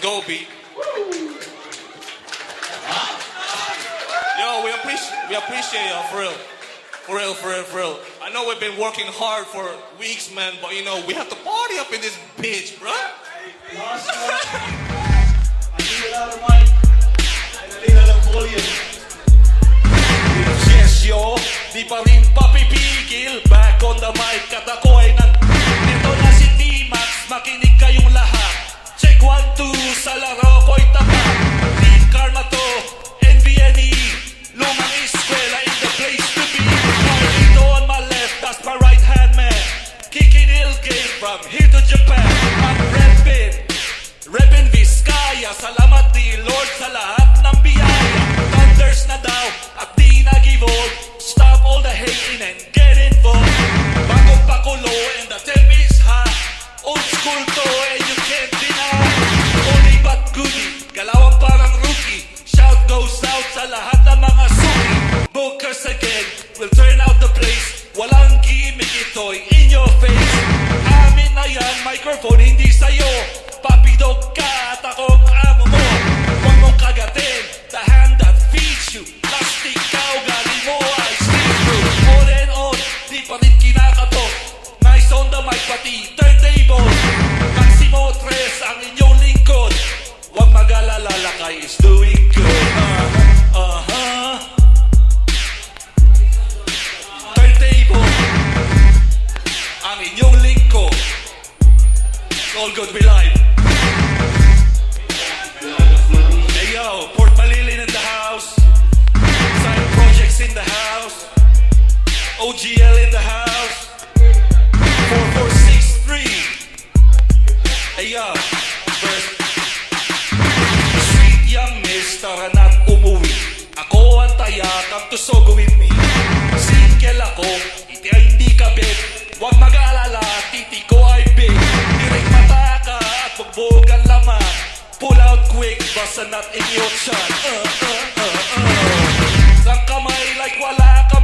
Go, B. Yo, we appreciate y'all, for real. For real, for real, for real. I know we've been working hard for weeks, man, but you know, we have to party up in this bitch, bro. Last one. I think without a mic. And a little volume. Yes, yo, di pa rin papipigil. Back on the mic at ako ay ito na si T.Max, makinig kayong lahat. Check 1, 2, sa laro ko'y tapat. Team Karma to, NBNE, Lumang Iskwela in the place to be. Carlito on my left, that's my right hand man. Kicking ill game from here to Japan. I'm reppin' Vizcaya. Salamat di Lord sa lahat ng biyaya. Thunders na daw at di nag-evolve. Stop all the hating and get involved. Bagong pakulo and the temp is hot. Old school to and you can't deny. Only but goodie, galawang parang rookie. Shout goes out sa lahat ng mga suki. Bookers again, will turn out the place. Walang gimmick, ito'y in your face. Amin na yan, microphone hindi sa'yo. Papi dog ka at akong amo mo. Huwag mong kagatin, the hand that feeds you. Plastic ka, ugali mo ay see-through. On and on, di pa rin kinakatok. Nice on the mic, pati turntable. Maximo 3 ang inyong lingkod. Huwag mag-alala, lakay is doing good. Turntable ang inyong lingkod. All good, we live. Hey yo, Port Malilin in the house. Side projects in the house. OGL in the house. 4463. Hey yo, first. Sweet young miss, tara na't umuwi. Ako ang tayakap to so go with me. Single ako, iti ay hindi kabit. Huwag mag-aalala, titi ko ay big. Direk mata ka at magbogan laman. Pull out quick, basta not in your chan. Sang kamay like wala ka